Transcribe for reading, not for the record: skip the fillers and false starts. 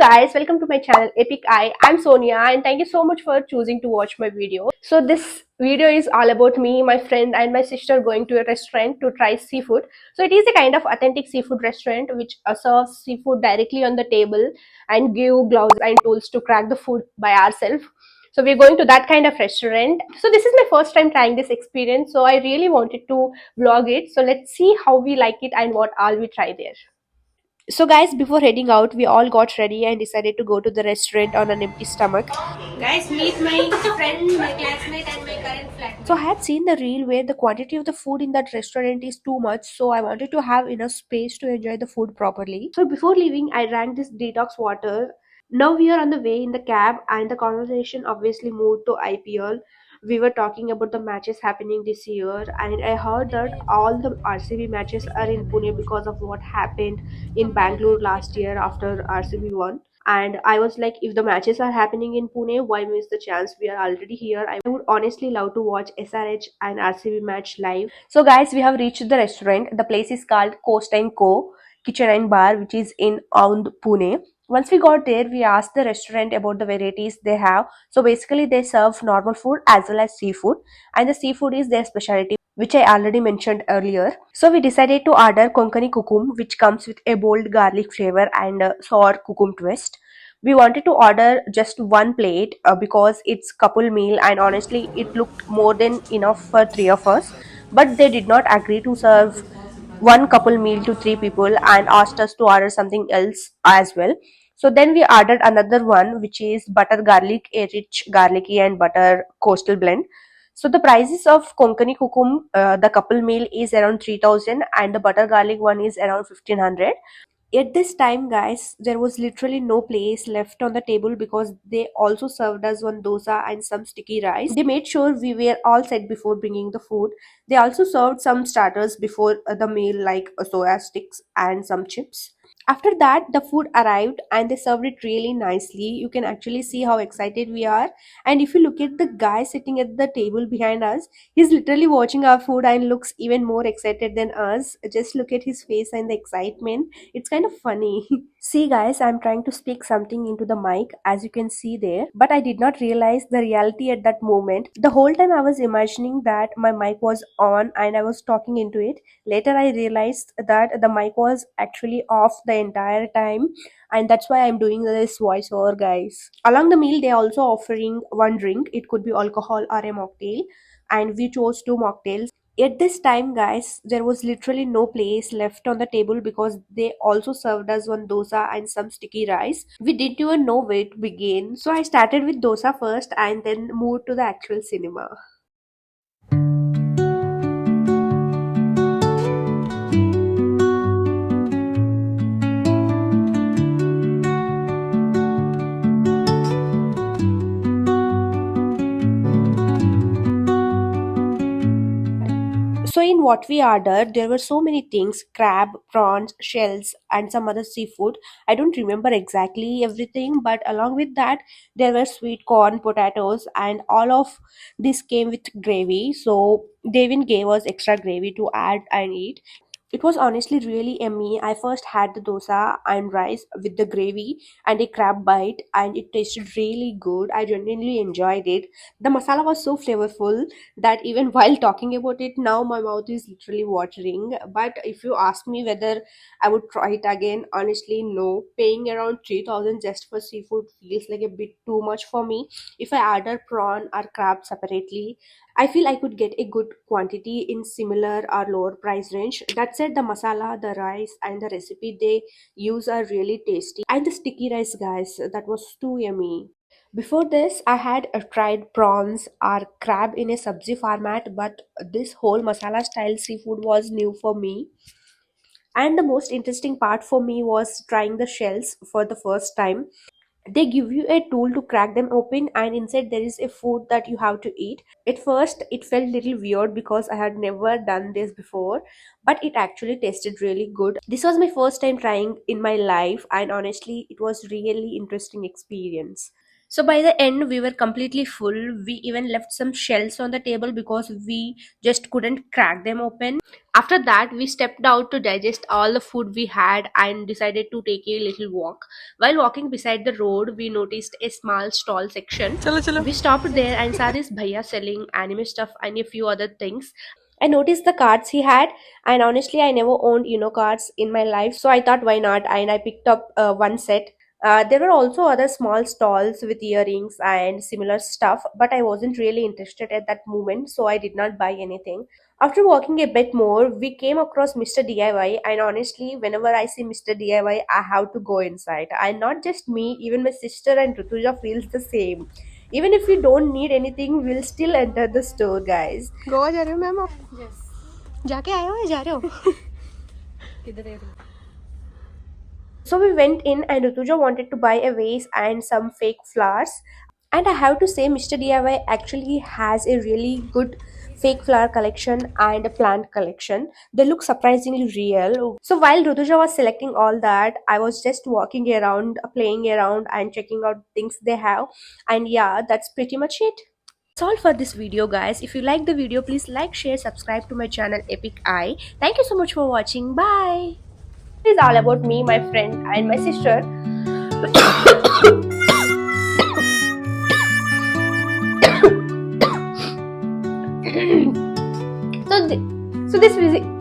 guys, welcome to my channel Epic Eye. I'm Sonia and thank you so much for choosing to watch my video. So this video is all about me, my friend and my sister going to a restaurant to try seafood. So it is a kind of authentic seafood restaurant which serves seafood directly on the table and give gloves and tools to crack the food by ourselves. So we're going to that kind of restaurant. So this is my first time trying this experience. So I really wanted to vlog it. So let's see how we like it and what all we try there. So, guys, before heading out, we all got ready and decided to go to the restaurant on an empty stomach. Guys, meet my friend, my classmate, and my current flatmate. So, I had seen the reel where the quantity of the food in that restaurant is too much, so I wanted to have enough space to enjoy the food properly. So, before leaving, I drank this detox water. Now we are on the way in the cab, and the conversation obviously moved to IPL. We were talking about the matches happening this year, and I heard that all the RCB matches are in Pune because of what happened in Bangalore last year after RCB won. And I was like, if the matches are happening in Pune, why miss the chance? We are already here. I would honestly love to watch SRH and RCB match live. So, guys, we have reached the restaurant. The place is called Coast and Co. Kitchen and Bar, which is in Aund, Pune. Once we got there, we asked the restaurant about the varieties they have. So basically, they serve normal food as well as seafood, and the seafood is their specialty, which I already mentioned earlier. So we decided to order Konkani Kukum, which comes with a bold garlic flavor and a sour kukum twist. We wanted to order just one plate because it's couple meal, and honestly, it looked more than enough for three of us. But they did not agree to serve one couple meal to three people and asked us to order something else as well. So then we ordered another one, which is butter garlic, a rich garlicky and butter coastal blend. So the prices of Konkani Kukum, the couple meal is around 3000 and the butter garlic one is around 1500. At this time, guys, there was literally no place left on the table because they also served us one dosa and some sticky rice. They made sure we were all set before bringing the food. They also served some starters before the meal, like soya sticks and some chips. After that, the food arrived and they served it really nicely. You can actually see how excited we are. And if you look at the guy sitting at the table behind us, he's literally watching our food and looks even more excited than us. Just look at his face and the excitement. It's kind of funny. See, guys, I'm trying to speak something into the mic, as you can see there, but I did not realize the reality at that moment. The whole time I was imagining that my mic was on and I was talking into it. Later, I realized that the mic was actually off the entire time, and that's why I'm doing this voiceover, guys. Along the meal, they're also offering one drink. It could be alcohol or a mocktail, and we chose two mocktails. At this time, guys, there was literally no place left on the table because they also served us one dosa and some sticky rice. We didn't even know where to begin. So I started with dosa first and then moved to the actual cinema. So in what we ordered, there were so many things: crab, prawns, shells, and some other seafood. I don't remember exactly everything, but along with that, there were sweet corn, potatoes, and all of this came with gravy. So they even gave us extra gravy to add and eat. It was honestly really yummy. I first had the dosa and rice with the gravy and a crab bite, and it tasted really good. I genuinely enjoyed it. The masala was so flavorful that even while talking about it now, my mouth is literally watering. But if you ask me whether I would try it again, honestly, no. Paying around 3000 just for seafood feels like a bit too much for me. If I order prawn or crab separately, I feel I could get a good quantity in similar or lower price range. That said, the masala, the rice, and the recipe they use are really tasty. And the sticky rice, guys, that was too yummy. Before this, I had tried prawns or crab in a sabzi format, but this whole masala style seafood was new for me. And the most interesting part for me was trying the shells for the first time. They give you a tool to crack them open, and inside there is a food that you have to eat. At first it felt little weird because I had never done this before, but it actually tasted really good. This was my first time trying in my life, and honestly it was really interesting experience. So by the end, we were completely full. We even left some shells on the table because we just couldn't crack them open. After that, we stepped out to digest all the food we had and decided to take a little walk. While walking beside the road, we noticed a small stall section. चलो चलो. We stopped there and saw this bhaiya selling anime stuff and a few other things. I noticed the cards he had, and honestly, I never owned cards in my life, so I thought why not, and I picked up one set. There were also other small stalls with earrings and similar stuff, but I wasn't really interested at that moment, so I did not buy anything. After walking a bit more, we came across Mr. DIY, and honestly, whenever I see Mr. DIY, I have to go inside. And not just me, even my sister and Rutuja feels the same. Even if we don't need anything, we'll still enter the store, guys. Goa जा रहे हो ma'am आप? जाके आए हो या जा रहे हो? So we went in, and Rutuja wanted to buy a vase and some fake flowers. And I have to say, Mr. DIY actually has a really good fake flower collection and a plant collection. They look surprisingly real. So while Rutuja was selecting all that, I was just walking around, playing around, and checking out things they have. And yeah, that's pretty much it. That's all for this video, guys. If you like the video, please like, share, subscribe to my channel Epic Eye. Thank you so much for watching. Bye. It is all about me, my friend, and my sister. so, th- so this visit.